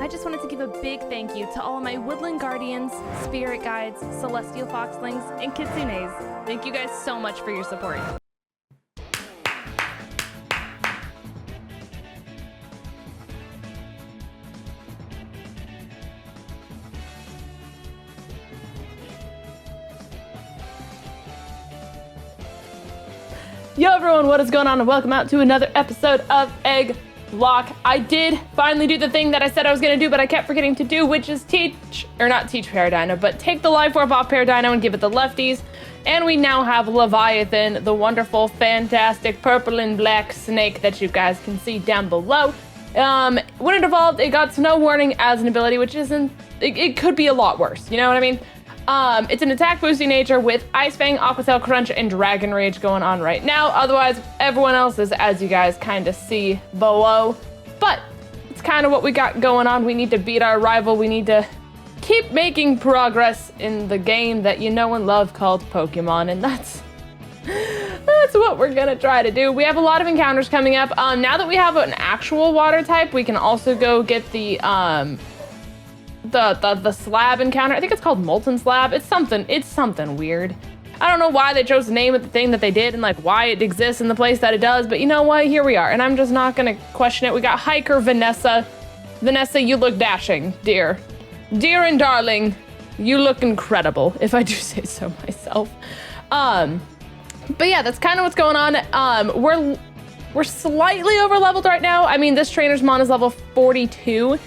I just wanted to give a big thank you to all of my woodland guardians, spirit guides, celestial foxlings, and kitsunes. Thank you guys so much for your support. Yo everyone, what is going on, and welcome out to another episode of Egglocke. I did finally do the thing that I said I was gonna do, but I kept forgetting to do, which is not teach Paradino, but take the life orb off Paradino and give it the lefties. And we now have Leviathan, the wonderful, fantastic purple and black snake that you guys can see down below. When it evolved, it got Snow Warning as an ability, which isn't, it could be a lot worse, you know what I mean? It's an attack boosting nature with Ice Fang, Aqua Tail, Crunch, and Dragon Rage going on right now. Otherwise, everyone else is, as you guys kind of see below. But it's kind of what we got going on. We need to beat our rival. We need to keep making progress in the game that you know and love called Pokemon, and that's what we're gonna try to do. We have a lot of encounters coming up. Now that we have an actual water type, we can also go get the slab encounter. I think it's called Molten Slab. It's something weird. I don't know why they chose the name of the thing that they did and like why it exists in the place that it does, but you know what? Here we are, and I'm just not gonna question it. We got Hiker Vanessa. Vanessa, you look dashing, dear. Dear and darling, you look incredible, if I do say so myself. But yeah, that's kind of what's going on. We're slightly over leveled right now. I mean, this trainer's mon is level 42.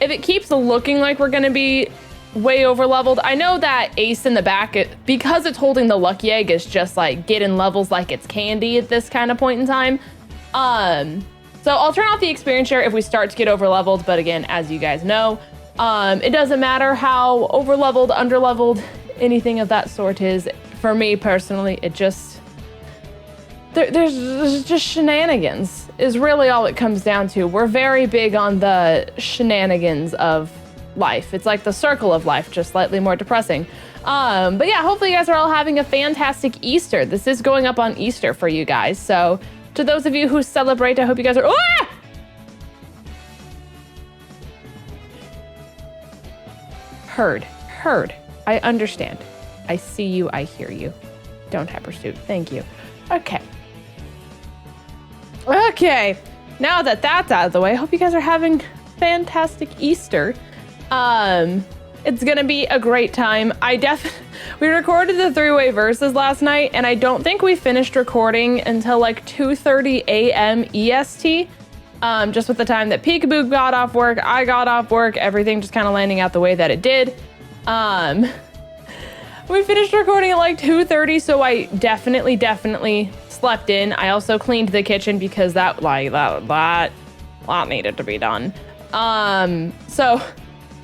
If it keeps looking like we're gonna be way over leveled, I know that Ace in the back, because it's holding the lucky egg, is just like getting levels like it's candy at this kind of point in time. So I'll turn off the experience share if we start to get over leveled, but again, as you guys know, it doesn't matter how over leveled, under leveled, anything of that sort is. For me personally, it just, there's just shenanigans is really all it comes down to. We're very big on the shenanigans of life. It's like the circle of life, just slightly more depressing. But yeah, hopefully you guys are all having a fantastic Easter. This is going up on Easter for you guys. So to those of you who celebrate, I hope you guys are, Heard. I understand. I see you, I hear you. Don't hyper pursuit. Thank you. Okay, now that that's out of the way, I hope you guys are having fantastic Easter. It's gonna be a great time. We recorded the 3-way verses last night, and I don't think we finished recording until like 2:30 a.m. EST. Just with the time that Peekaboo got off work, I got off work, everything just kind of landing out the way that it did. We finished recording at like 2:30, so I definitely slept in. I also cleaned the kitchen because that needed to be done. So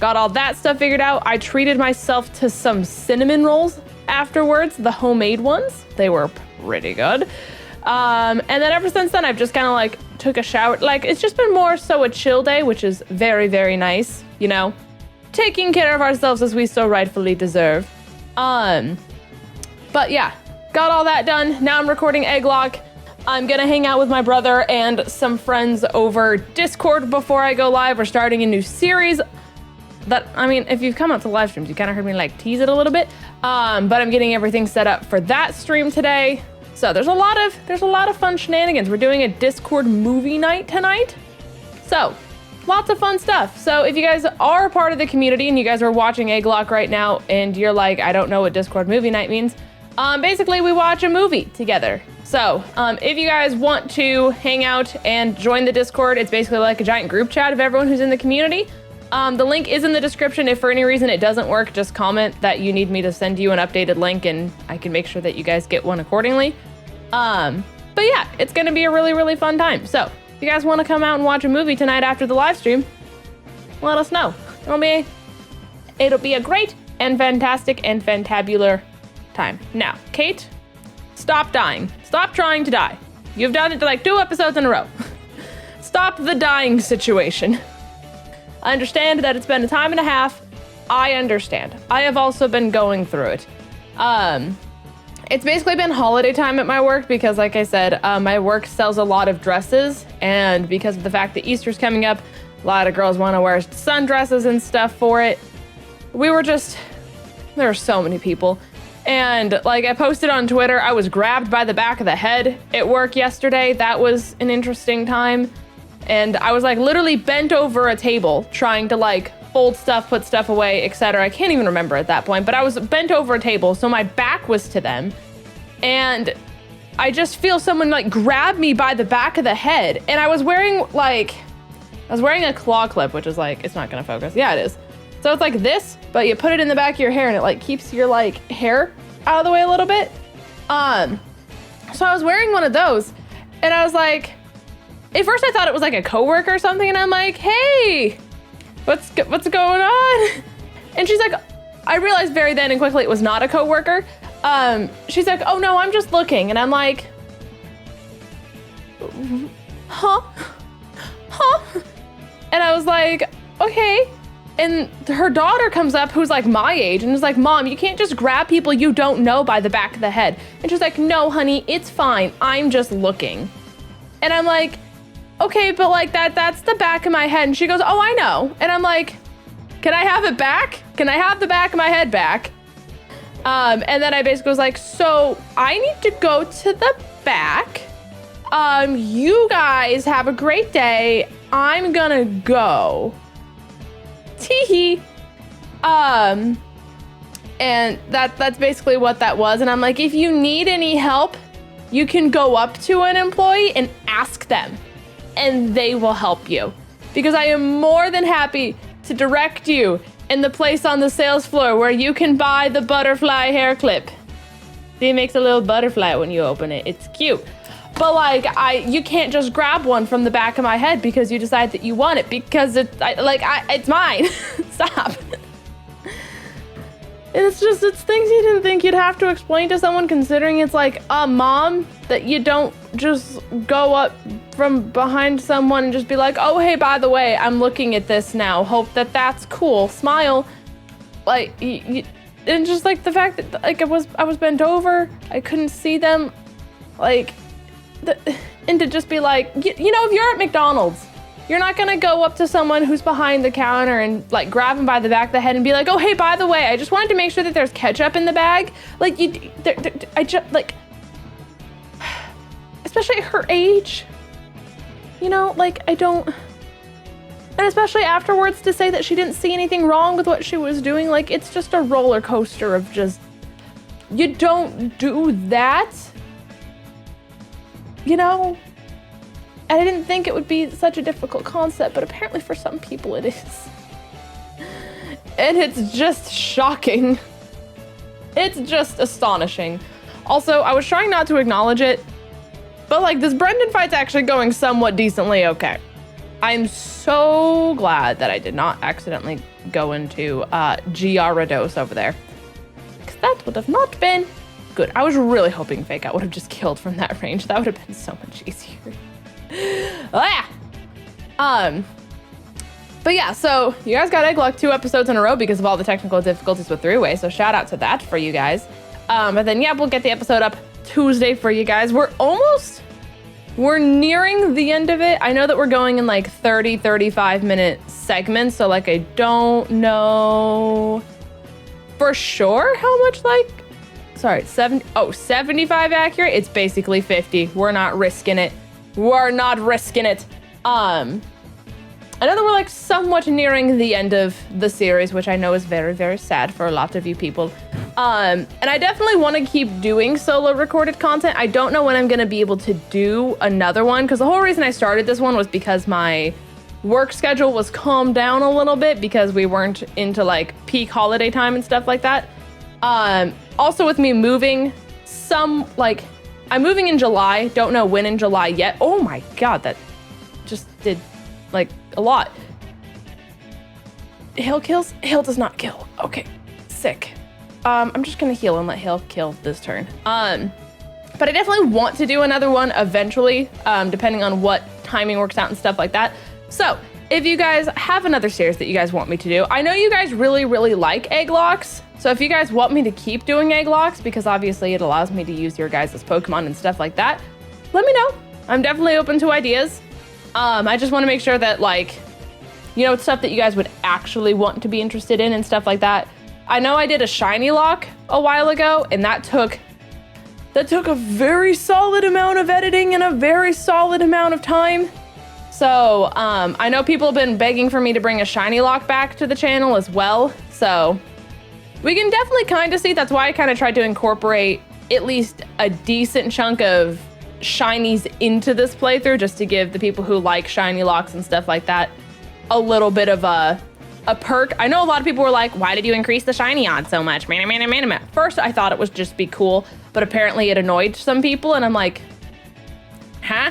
got all that stuff figured out. I treated myself to some cinnamon rolls afterwards, the homemade ones. They were pretty good. And then ever since then, I've just kind of like took a shower. Like, it's just been more so a chill day, which is very, very nice, you know, taking care of ourselves as we so rightfully deserve. But yeah, got all that done. Now I'm recording Egglocke. I'm gonna hang out with my brother and some friends over Discord before I go live. We're starting a new series that, I mean, if you've come out to live streams, you kind of heard me like tease it a little bit. But I'm getting everything set up for that stream today. So there's a lot of fun shenanigans. We're doing a Discord movie night tonight. So lots of fun stuff. So if you guys are part of the community and you guys are watching Egglocke right now and you're like, I don't know what Discord movie night means. Basically we watch a movie together. So if you guys want to hang out and join the Discord, it's basically like a giant group chat of everyone who's in the community. The link is in the description. If for any reason it doesn't work, just comment that you need me to send you an updated link and I can make sure that you guys get one accordingly. But yeah, it's gonna be a really, really fun time. So if you guys want to come out and watch a movie tonight after the live stream, let us know. It'll be a great and fantastic and fantabular time. Now, Kate, stop dying. Stop trying to die. You've done it to like 2 episodes in a row. Stop the dying situation. I understand that it's been a time and a half. I understand. I have also been going through it. It's basically been holiday time at my work because, like I said, my work sells a lot of dresses, and because of the fact that Easter's coming up, A lot of girls want to wear sundresses and stuff for it. There are so many people. And like I posted on Twitter, I was grabbed by the back of the head at work yesterday. That was an interesting time. And I was like literally bent over a table trying to like fold stuff, put stuff away, etc. I can't even remember at that point, but I was bent over a table, so my back was to them. And I just feel someone like grab me by the back of the head. And I was wearing a claw clip, which is like, it's not gonna focus. Yeah, it is. So it's like this, but you put it in the back of your hair and it like keeps your like hair out of the way a little bit. So I was wearing one of those and I was like, at first I thought it was like a coworker or something. And I'm like, hey, what's going on? And she's like, I realized very then and quickly it was not a coworker. She's like, oh no, I'm just looking. And I'm like, huh? And I was like, okay. And her daughter comes up who's like my age and is like, Mom, you can't just grab people you don't know by the back of the head. And she's like, no, honey, it's fine. I'm just looking. And I'm like, okay, but like that's the back of my head. And she goes, oh, I know. And I'm like, can I have it back? Can I have the back of my head back? And then I basically was like, so I need to go to the back. You guys have a great day. I'm gonna go. Teehee. And that's basically what that was. And I'm like, if you need any help, you can go up to an employee and ask them, and they will help you. Because I am more than happy to direct you in the place on the sales floor where you can buy the butterfly hair clip. See, it makes a little butterfly when you open it. It's cute. But like, you can't just grab one from the back of my head because you decide that you want it because it's mine. Stop. It's things you didn't think you'd have to explain to someone, considering it's like a mom, that you don't just go up from behind someone and just be like, oh, hey, by the way, I'm looking at this now. Hope that's cool. Smile. Like, and just like the fact that like I was bent over, I couldn't see them, like, and to just be like, you know, if you're at McDonald's, you're not gonna go up to someone who's behind the counter and like grab them by the back of the head and be like, oh, hey, by the way, I just wanted to make sure that there's ketchup in the bag. Like, I just like, especially at her age, you know, like I don't, and especially afterwards to say that she didn't see anything wrong with what she was doing. Like, it's just a roller coaster of just, you don't do that. You know, and I didn't think it would be such a difficult concept, but apparently for some people it is. And it's just shocking. It's just astonishing. Also, I was trying not to acknowledge it, but like this Brendan fight's actually going somewhat decently okay. I'm so glad that I did not accidentally go into Gyarados over there, because that would have not been good. I was really hoping Fake Out would have just killed from that range. That would have been so much easier. But yeah, so you guys got Egglocke 2 episodes in a row because of all the technical difficulties with three-way, so shout out to that for you guys. And then yeah, we'll get the episode up Tuesday for you guys. We're nearing the end of it. I know that we're going in like 35 minute segments, so like I don't know for sure how much, like, sorry, 75 accurate. It's basically 50. We're not risking it. We're not risking it. I know that we're like somewhat nearing the end of the series, which I know is very, very sad for a lot of you people. And I definitely want to keep doing solo recorded content. I don't know when I'm going to be able to do another one, because the whole reason I started this one was because my work schedule was calmed down a little bit because we weren't into like peak holiday time and stuff like that. Also with me moving, I'm moving in July. Don't know when in July yet. Oh my God, that just did like a lot. Hail kills? Hail does not kill. Okay, sick. I'm just gonna heal and let Hail kill this turn. But I definitely want to do another one eventually, depending on what timing works out and stuff like that. So if you guys have another series that you guys want me to do, I know you guys really, really like Egglocks. So if you guys want me to keep doing Egglocks, because obviously it allows me to use your guys' Pokemon and stuff like that, let me know. I'm definitely open to ideas. I just want to make sure that like You know, stuff that you guys would actually want to be interested in and stuff like that. I know I did a shiny lock a while ago, and that took a very solid amount of editing and a very solid amount of time. So I know people have been begging for me to bring a shiny lock back to the channel as well. So we can definitely kind of see. That's why I kind of tried to incorporate at least a decent chunk of shinies into this playthrough, just to give the people who like shiny locks and stuff like that a little bit of a perk. I know a lot of people were like, why did you increase the shiny odds so much? First, I thought it was just be cool, but apparently it annoyed some people, and I'm like, huh?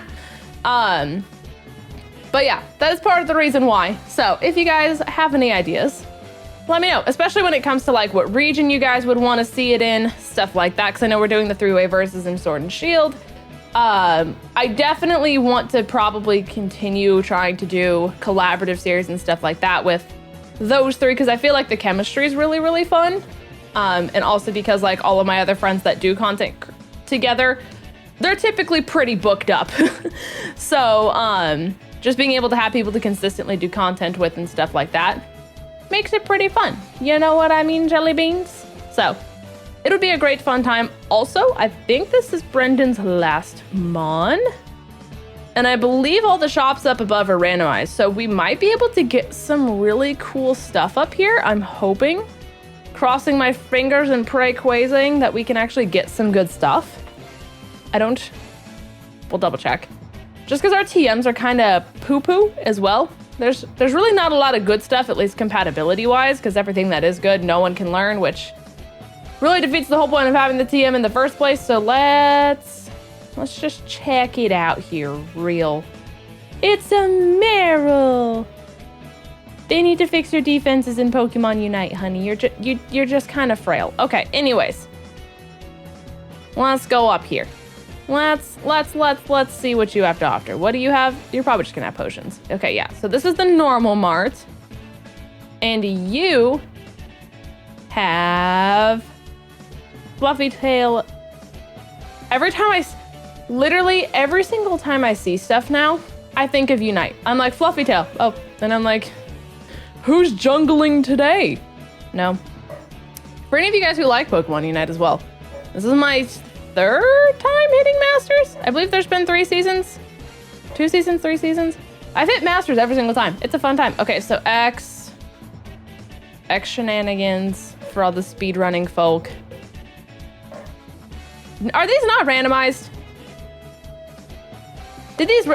But yeah, that is part of the reason why. So if you guys have any ideas, let me know, especially when it comes to like what region you guys would want to see it in, stuff like that, because I know we're doing the 3-way versus in Sword and Shield. I definitely want to probably continue trying to do collaborative series and stuff like that with those 3, because I feel like the chemistry is really, really fun. And also because like all of my other friends that do content together, they're typically pretty booked up. So just being able to have people to consistently do content with and stuff like that makes it pretty fun. You know what I mean, jelly beans? So it'll be a great fun time. Also, I think this is Brendan's last mon. And I believe all the shops up above are randomized. So we might be able to get some really cool stuff up here. I'm hoping, crossing my fingers and quasing that we can actually get some good stuff. We'll double check. Just because our TMs are kind of poo-poo as well. There's really not a lot of good stuff, at least compatibility-wise, because everything that is good, no one can learn, which really defeats the whole point of having the TM in the first place. So let's just check it out here real. It's a Meryl. They need to fix your defenses in Pokemon Unite, honey. You're just kind of frail. Okay, anyways. Let's go up here. Let's see what you have to offer. What do you have? You're probably just gonna have potions. Okay, yeah. So this is the normal mart. And you have Fluffy Tail. Literally every single time I see stuff now, I think of Unite. I'm like, Fluffy Tail. Oh, and I'm like, who's jungling today? No. For any of you guys who like Pokemon Unite as well, this is my 3rd time hitting Masters. I believe there's been 3 seasons. 2 seasons, 3 seasons. I've hit Masters every single time. It's a fun time. Okay, so X shenanigans for all the speedrunning folk. Are these not randomized? Did these...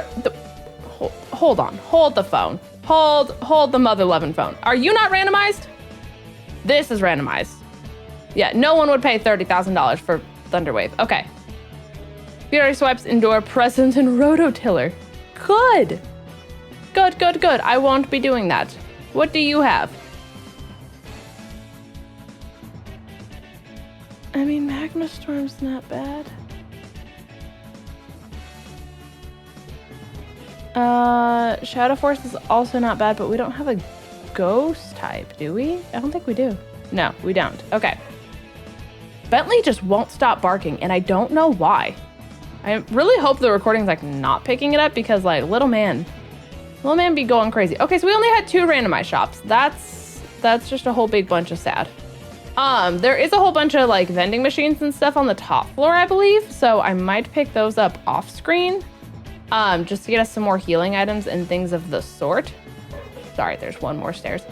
hold on. Hold the phone. Hold the mother-loving phone. Are you not randomized? This is randomized. Yeah, no one would pay $30,000 for Thunderwave. Okay. Fury Swipes, Indoor Presence, and Rototiller. Good. Good. I won't be doing that. What do you have? I mean, Magma Storm's not bad. Shadow Force is also not bad, but we don't have a ghost type, do we? I don't think we do. No, we don't. Okay. Bentley just won't stop barking, and I don't know why. I really hope the recording's like not picking it up, because like little man be going crazy. Okay, so we only had 2 randomized shops. That's just a whole big bunch of sad. There is a whole bunch of like vending machines and stuff on the top floor, I believe. So I might pick those up off screen, just to get us some more healing items and things of the sort. Sorry, there's one more stairs.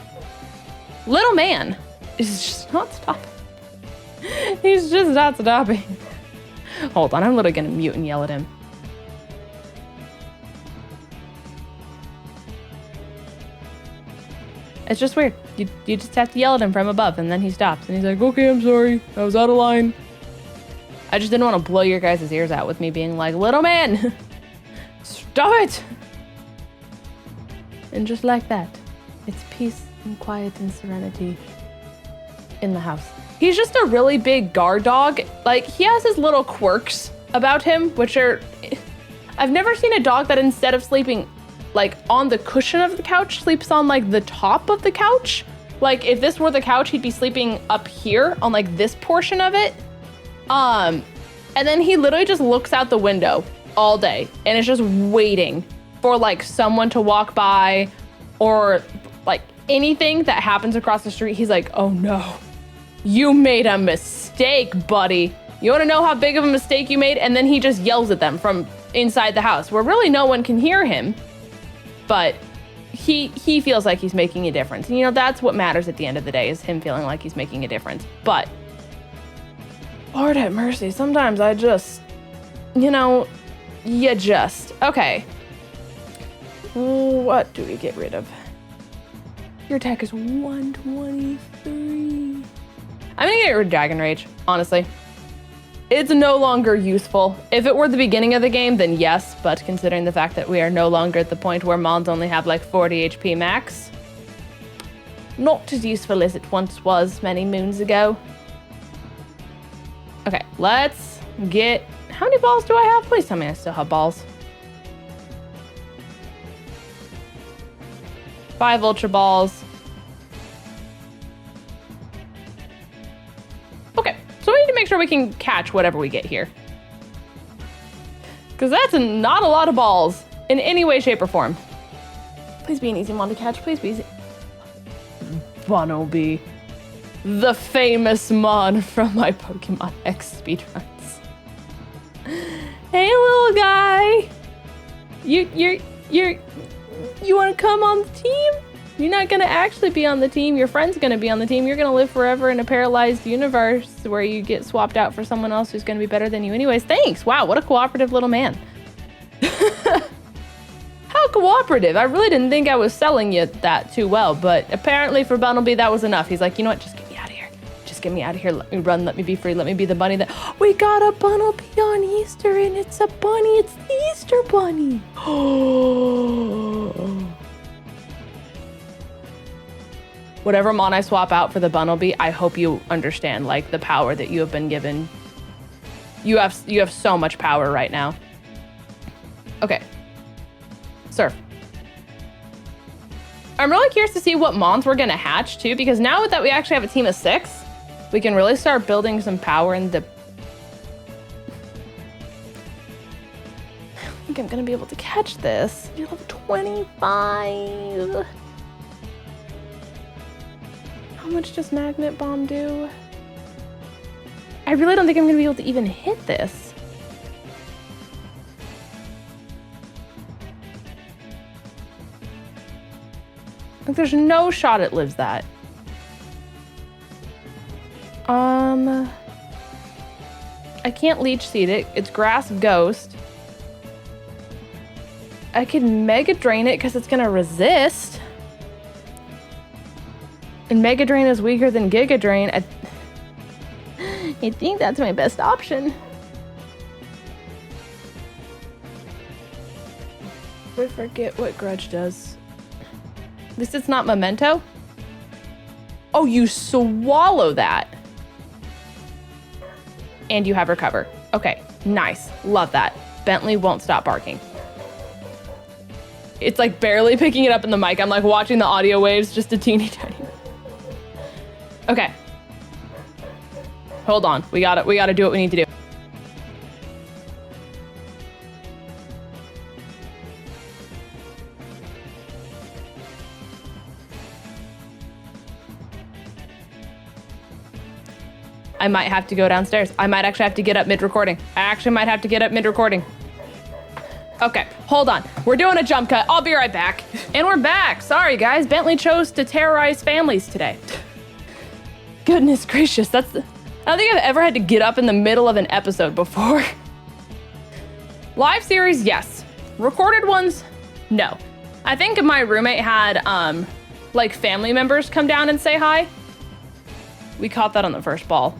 Little man is just not stopping. He's just not stopping. Hold on, I'm literally gonna mute and yell at him. It's just weird. You just have to yell at him from above, and then he stops, and he's like, okay, I'm sorry, I was out of line. I just didn't want to blow your guys' ears out with me being like, little man, stop it! And just like that, it's peace and quiet and serenity in the house. He's just a really big guard dog. Like, he has his little quirks about him, which are... I've never seen a dog that instead of sleeping like on the cushion of the couch, sleeps on like the top of the couch. Like if this were the couch, he'd be sleeping up here on like this portion of it. And then he literally just looks out the window all day and is just waiting for like someone to walk by or anything that happens across the street, he's like, oh no, you made a mistake, buddy. You want to know how big of a mistake you made? And then he just yells at them from inside the house where really no one can hear him. But he feels like he's making a difference. And, you know, that's what matters at the end of the day, is him feeling like he's making a difference. But Lord have mercy, sometimes I just, you know, okay. What do we get rid of? Your attack is 123. I'm gonna get rid of Dragon Rage, honestly. It's no longer useful. If it were the beginning of the game, then yes, but considering the fact that we are no longer at the point where Mons only have like 40 HP max, not as useful as it once was many moons ago. Okay, let's get, how many balls do I have? Please tell me I still have balls. 5 Ultra Balls. Okay, so we need to make sure we can catch whatever we get here. Because that's not a lot of balls in any way, shape, or form. Please be an easy one to catch. Please be easy. Bunnelby. The famous mon from my Pokemon X speedruns. Hey, little guy. You want to come on the team? You're not going to actually be on the team. Your friend's going to be on the team. You're going to live forever in a paralyzed universe where you get swapped out for someone else who's going to be better than you anyways. Thanks. Wow, what a cooperative little man. How cooperative. I really didn't think I was selling you that too well, but apparently for Bunnelby, that was enough. He's like, you know what? Just get me out of here. Just get me out of here. Let me run. Let me be free. Let me be the bunny that... We got a Bunnelby on Easter, and it's a bunny. It's the Easter bunny. Whatever mon I swap out for the Bunnelby, I hope you understand, like, the power that you have been given. You have so much power right now. Okay. Surf. I'm really curious to see what mons we're gonna hatch too, because now that we actually have a team of 6, we can really start building some power in the... I don't think I'm gonna be able to catch this. You're level 25. How much does Magnet Bomb do? I really don't think I'm gonna be able to even hit this. Like, there's no shot it lives that. I can't Leech Seed it. It's Grass Ghost. I could Mega Drain it because it's gonna resist. And Mega Drain is weaker than Giga Drain. I think that's my best option. I forget what Grudge does. At least it's not Memento. Oh, you swallow that. And you have Recover. Okay, nice. Love that. Bentley won't stop barking. It's like barely picking it up in the mic. I'm like watching the audio waves just a teeny tiny. Okay. Hold on. We gotta do what we need to do. I might have to go downstairs. I might actually have to get up mid-recording. I actually might have to get up mid-recording. Okay, hold on. We're doing a jump cut. I'll be right back. And we're back. Sorry, guys. Bentley chose to terrorize families today. Goodness gracious. I don't think I've ever had to get up in the middle of an episode before. Live series, yes. Recorded ones, no. I think my roommate had, like, family members come down and say hi. We caught that on the first ball.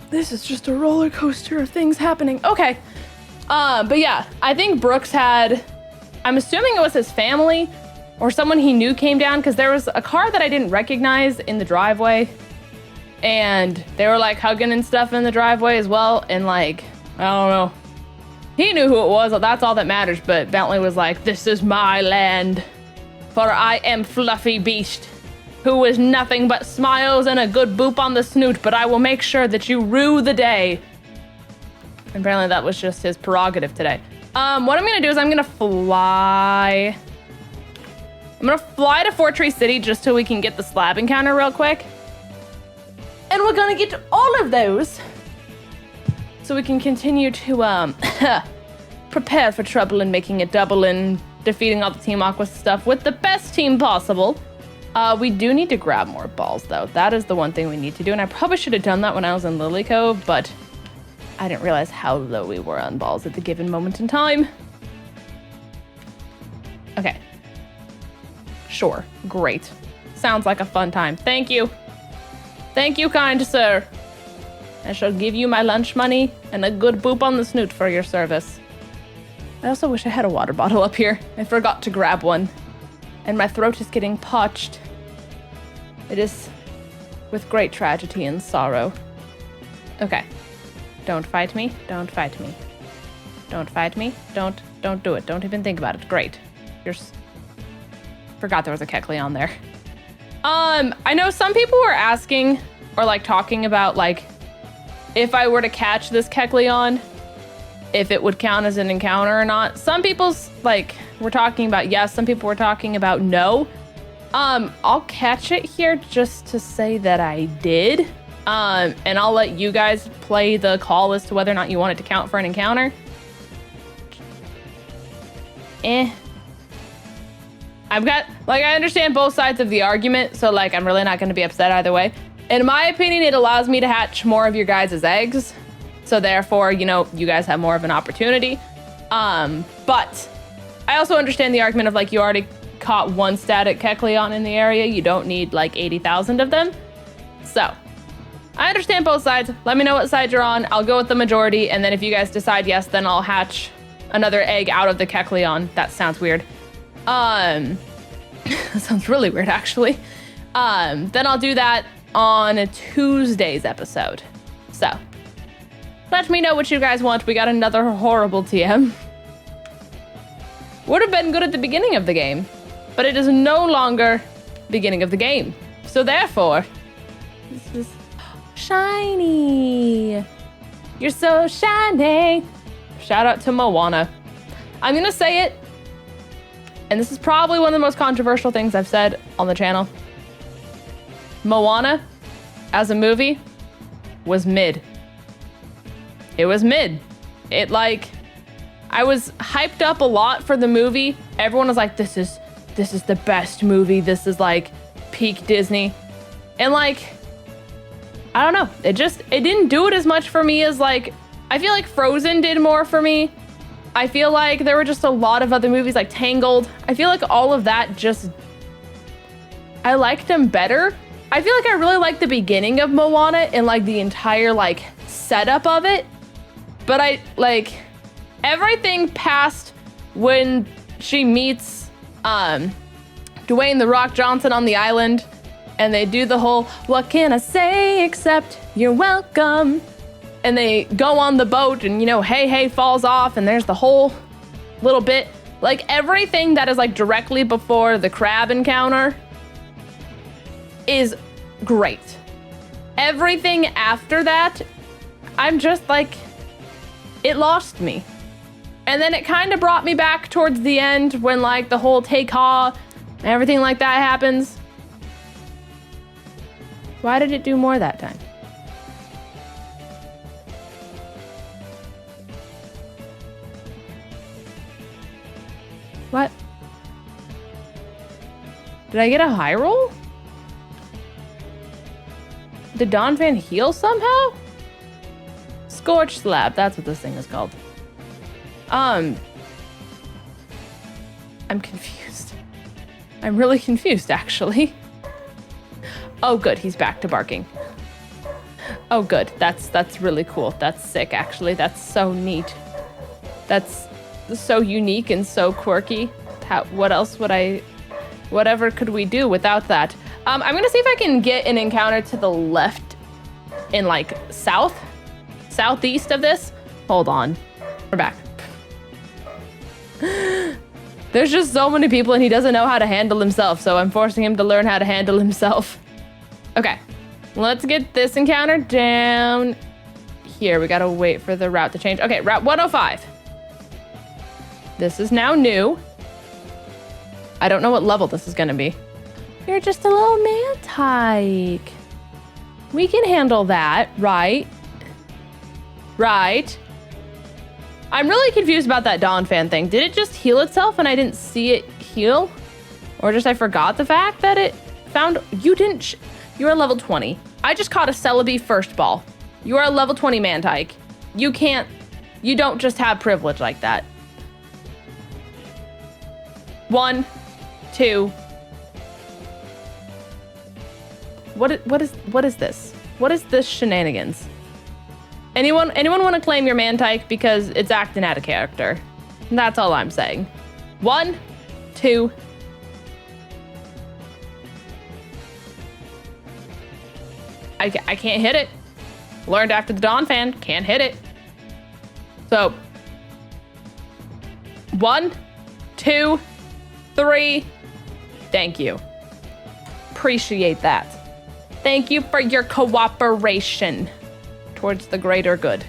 This is just a roller coaster of things happening. Okay. But yeah, I think Brooks had, I'm assuming it was his family or someone he knew came down, because there was a car that I didn't recognize in the driveway. And they were like hugging and stuff in the driveway as well. And like, I don't know. He knew who it was. That's all that matters. But Bentley was like, this is my land. For I am Fluffy Beast, who is nothing but smiles and a good boop on the snoot, but I will make sure that you rue the day. Apparently that was just his prerogative today. What I'm gonna do is I'm gonna fly I'm gonna fly to Fortree City just so we can get the slab encounter real quick. And we're gonna get all of those so we can continue to prepare for trouble and making it double and defeating all the Team Aqua stuff with the best team possible. We do need to grab more balls, though. That is the one thing we need to do, and I probably should have done that when I was in Lily Cove, but I didn't realize how low we were on balls at the given moment in time. Okay. Sure. Great. Sounds like a fun time. Thank you. Thank you, kind sir. I shall give you my lunch money and a good boop on the snoot for your service. I also wish I had a water bottle up here. I forgot to grab one. And my throat is getting parched. It is with great tragedy and sorrow. Okay. Don't fight me. Don't fight me. Don't fight me. Don't do it. Don't even think about it. Great. Forgot there was a Kecleon there. I know some people were asking or like talking about like if I were to catch this Kecleon, if it would count as an encounter or not. Some people's like were talking about yes, some people were talking about no. I'll catch it here just to say that I did. And I'll let you guys play the call as to whether or not you want it to count for an encounter. I understand both sides of the argument, so like I'm really not going to be upset either way. In my opinion, it allows me to hatch more of your guys' eggs, so therefore, you know, you guys have more of an opportunity. But I also understand the argument of like you already caught one static Kecleon in the area, you don't need like 80,000 of them. So I understand both sides. Let me know what side you're on. I'll go with the majority, and then if you guys decide yes, then I'll hatch another egg out of the Kecleon. That sounds weird. That sounds really weird, actually. Then I'll do that on a Tuesday's episode. So, let me know what you guys want. We got another horrible TM. Would have been good at the beginning of the game, but it is no longer beginning of the game. So therefore, this is shiny. You're so shiny. Shout out to Moana. I'm gonna say it, and this is probably one of the most controversial things I've said on the channel. Moana, as a movie, was mid. It was mid. It like, I was hyped up a lot for the movie. Everyone was like, this is the best movie. This is like peak Disney. And like, I don't know. It didn't do it as much for me as like, I feel like Frozen did more for me. I feel like there were just a lot of other movies like Tangled. I feel like all of that just, I liked them better. I feel like I really liked the beginning of Moana and like the entire like setup of it. But I like everything past when she meets Dwayne "The Rock" Johnson on the island and they do the whole, what can I say except you're welcome? And they go on the boat and, you know, hey falls off and there's the whole little bit. Like everything that is like directly before the crab encounter is great. Everything after that, I'm just like, it lost me. And then it kind of brought me back towards the end when like the whole take-ha and everything like that happens. Why did it do more that time? What? Did I get a high roll? Did Donphan heal somehow? Scorch Slab, that's what this thing is called. I'm confused. I'm really confused, actually. Oh, good, he's back to barking. Oh, good, that's really cool. That's sick, actually. That's so neat. That's so unique and so quirky. What else would whatever could we do without that? I'm gonna see if I can get an encounter to the left in like southeast of this. Hold on, we're back. There's just so many people and he doesn't know how to handle himself, so I'm forcing him to learn how to handle himself. Okay, let's get this encounter down here. We gotta wait for the route to change. Okay, Route 105. This is now new. I don't know what level this is gonna be. You're just a little Mantike. We can handle that, right? Right. I'm really confused about that Dawn fan thing. Did it just heal itself and I didn't see it heal? Or just I forgot the fact that it found... You didn't... You are level 20. I just caught a Celebi first ball. You are a level 20 Mantike. You can't... You don't just have privilege like that. 1, 2. What is this? What is this shenanigans? Anyone want to claim your Mantike because it's acting out of character? That's all I'm saying. 1, 2. I can't hit it. Learned after the Dawn fan, can't hit it. So 1, 2, 3. Thank you. Appreciate that. Thank you for your cooperation towards the greater good.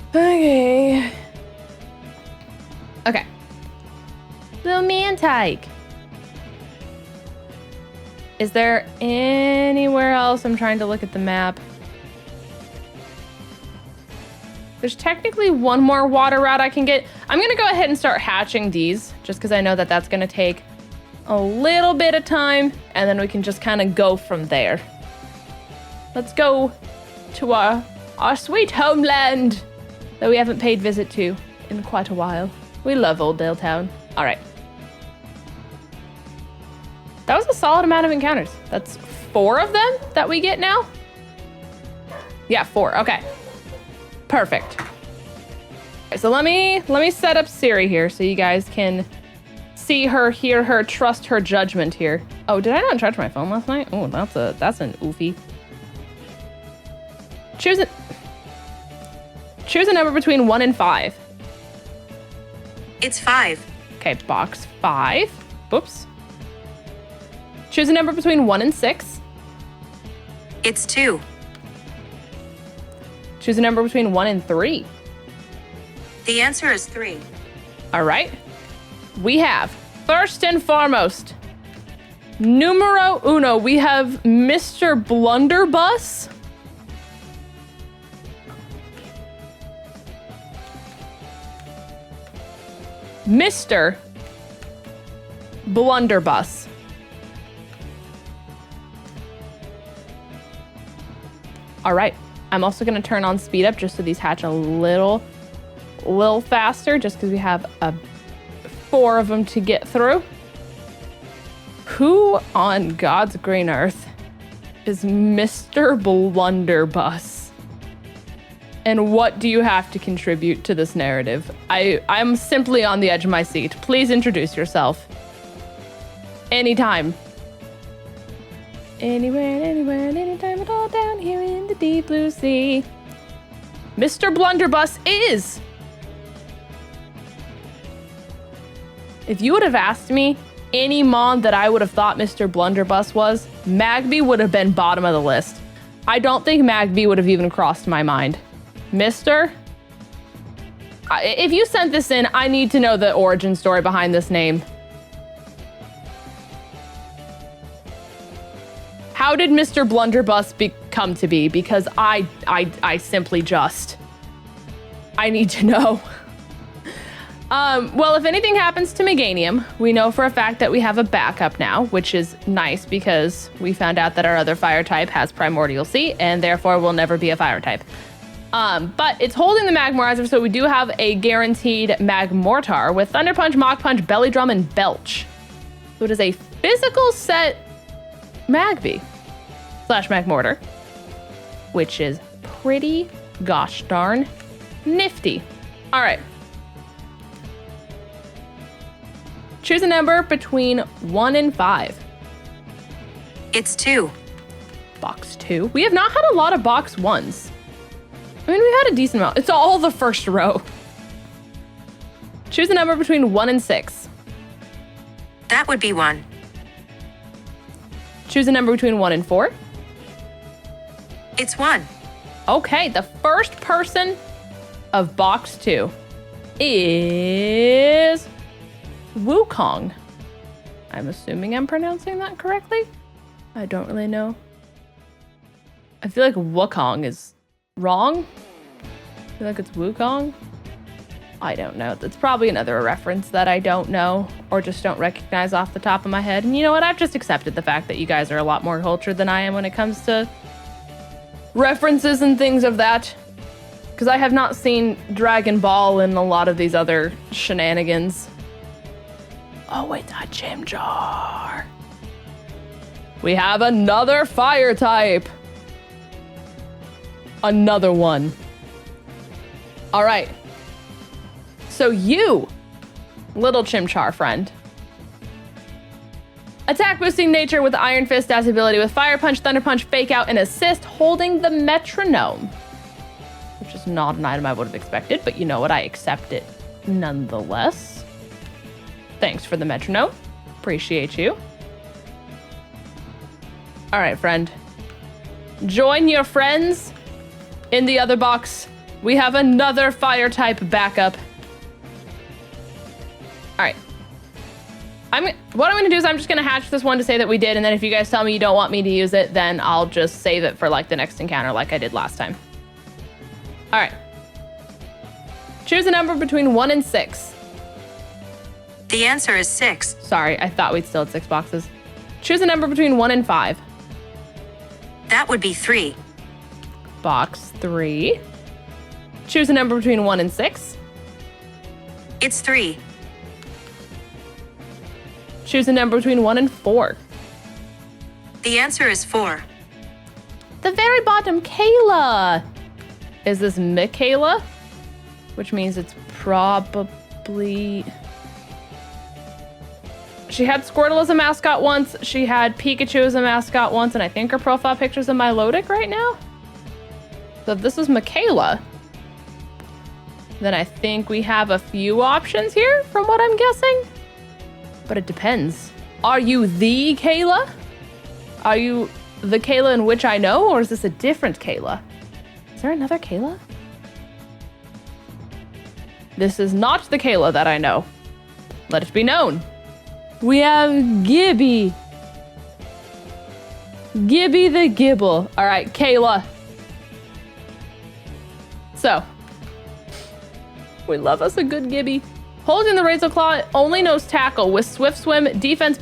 Okay. Okay. Little Mantike. Is there anywhere else? I'm trying to look at the map. There's technically one more water route I can get. I'm gonna go ahead and start hatching these just because I know that that's gonna take a little bit of time and then we can just kind of go from there. Let's go to our sweet homeland that we haven't paid visit to in quite a while. We love Old Dale Town. All right. That was a solid amount of encounters. That's 4 of them that we get now? Yeah, 4. Okay. Perfect. Okay, so let me set up Siri here so you guys can see her, hear her, trust her judgment here. Oh, did I not charge my phone last night? Oh, that's an oofy. Choose a number between 1 and 5. It's 5. Okay, box 5. Whoops. Choose a number between 1 and 6. It's 2. Choose a number between 1 and 3. The answer is 3. All right. We have, first and foremost, numero uno, we have Mr. Blunderbuss. Mr. Blunderbuss. All right. I'm also going to turn on speed up just so these hatch a little faster, just because we have 4 of them to get through. Who on God's green earth is Mr. Blunderbuss? And what do you have to contribute to this narrative? I'm simply on the edge of my seat. Please introduce yourself. Anytime. Anywhere, anywhere, anytime at all, down here in the deep blue sea. Mr. Blunderbuss is... If you would have asked me any mon that I would have thought Mr. Blunderbuss was, Magby would have been bottom of the list. I don't think Magby would have even crossed my mind. Mr. If you sent this in, I need to know the origin story behind this name. How did Mr. Blunderbuss come to be? Because I simply just... I need to know. Well, if anything happens to Meganium, we know for a fact that we have a backup now, which is nice because we found out that our other fire type has Primordial Sea and therefore will never be a fire type. But it's holding the Magmorizer, so we do have a guaranteed Magmortar with Thunder Punch, Mach Punch, Belly Drum, and Belch. So it is a physical set Magby / Magmortar, which is pretty gosh darn nifty. All right. Choose a number between 1 and 5. It's 2. Box 2. We have not had a lot of box 1s. I mean, we've had a decent amount. It's all the first row. Choose a number between 1 and 6. That would be 1. Choose a number between 1 and 4. It's 1. Okay, the first person of box 2 is Wukong. I'm assuming I'm pronouncing that correctly. I don't really know. I feel like Wukong is wrong. I feel like it's Wukong. I don't know. That's probably another reference that I don't know or just don't recognize off the top of my head. And you know what? I've just accepted the fact that you guys are a lot more cultured than I am when it comes to references and things of that. Because I have not seen Dragon Ball and a lot of these other shenanigans. Oh, wait, that gym jar. We have another fire type. Another one. All right. So you, little Chimchar friend. Attack boosting nature with Iron Fist as ability with Fire Punch, Thunder Punch, Fake Out, and Assist, holding the metronome. Which is not an item I would have expected, but you know what? I accept it nonetheless. Thanks for the metronome. Appreciate you. All right, friend. Join your friends in the other box. We have another fire type backup. All right. What I'm going to do is I'm just going to hatch this one to say that we did, and then if you guys tell me you don't want me to use it, then I'll just save it for like the next encounter like I did last time. All right. Choose a number between 1 and 6. The answer is 6. Sorry, I thought we'd still had 6 boxes. Choose a number between 1 and 5. That would be 3. Box 3. Choose a number between 1 and 6. It's 3. Choose a number between 1 and 4. The answer is 4. The very bottom, Kayla. Is this Michaela? Which means it's probably... She had Squirtle as a mascot once. She had Pikachu as a mascot once. And I think her profile picture's a Milotic right now. So if this is Michaela, then I think we have a few options here from what I'm guessing. But it depends. Are you the Kayla? Are you the Kayla in which I know? Or is this a different Kayla? Is there another Kayla? This is not the Kayla that I know. Let it be known. We have Gibby. Gibby the Gibble. All right, Kayla. So, we love us a good Gibby. Holding the Razor Claw only knows tackle with Swift Swim, defense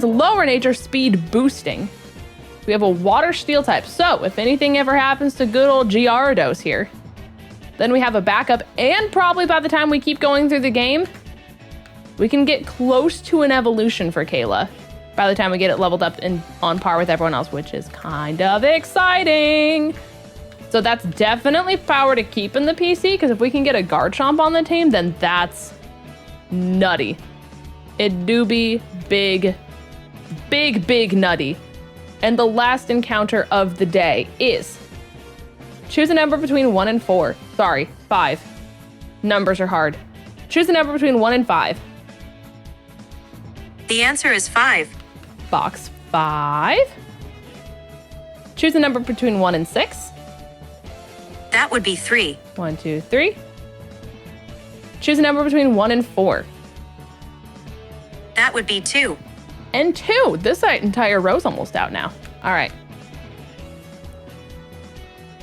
lower nature, speed boosting. We have a water steel type. So if anything ever happens to good old Gyarados here, then we have a backup, and probably by the time we keep going through the game, we can get close to an evolution for Kayla by the time we get it leveled up and on par with everyone else, which is kind of exciting. So that's definitely power to keep in the PC, because if we can get a Garchomp on the team, then that's nutty. It do be big, big, big nutty. And the last encounter of the day is choose a number between 1 and 4. Sorry, 5. Numbers are hard. Choose a number between 1 and 5. The answer is 5. Box 5. Choose a number between 1 and 6. That would be 3. 1, 2, 3. Choose a number between 1 and 4. That would be 2. And 2. This entire row's almost out now. All right.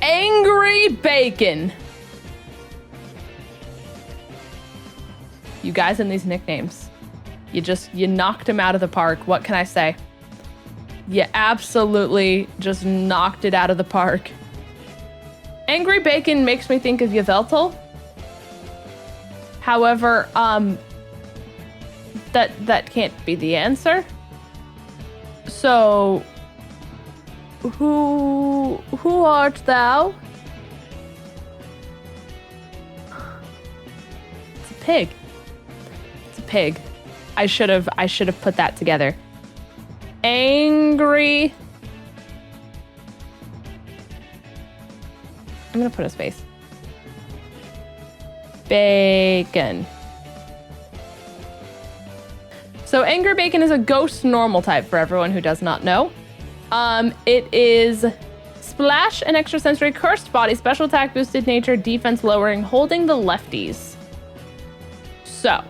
Angry Bacon. You guys and these nicknames. You knocked him out of the park. What can I say? You absolutely just knocked it out of the park. Angry Bacon makes me think of Yveltal. However, that can't be the answer. So, who art thou? It's a pig. It's a pig. I should have put that together. Angry. I'm gonna put a space. Bacon. So Angry Bacon is a ghost normal type for everyone who does not know. It is Splash, an extrasensory cursed body, special attack, boosted nature, defense lowering, holding the lefties. So,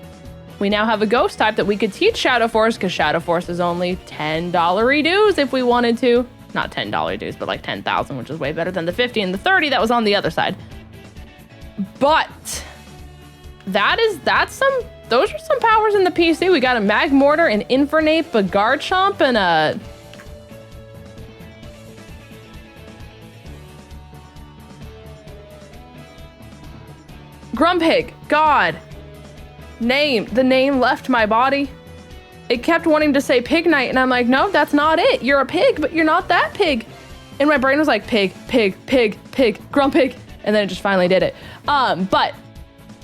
we now have a ghost type that we could teach Shadow Force, because Shadow Force is only $10 dues if we wanted to. Not $10 dues, but like 10,000, which is way better than the 50 and the 30 that was on the other side. But those are some powers in the PC. We got a Magmortar, an Infernape, a Garchomp, and a... Grumpig. God. The name left my body. It kept wanting to say Pignite, and I'm like, no, that's not it. You're a pig, but you're not that pig. And my brain was like, pig, pig, pig, pig, Grumpig. And then it just finally did it. But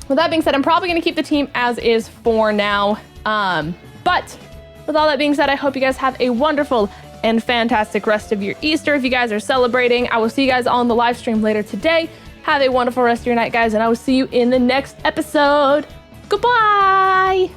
with that being said, I'm probably going to keep the team as is for now. But with all that being said, I hope you guys have a wonderful and fantastic rest of your Easter. If you guys are celebrating, I will see you guys on the live stream later today. Have a wonderful rest of your night, guys, and I will see you in the next episode. Goodbye!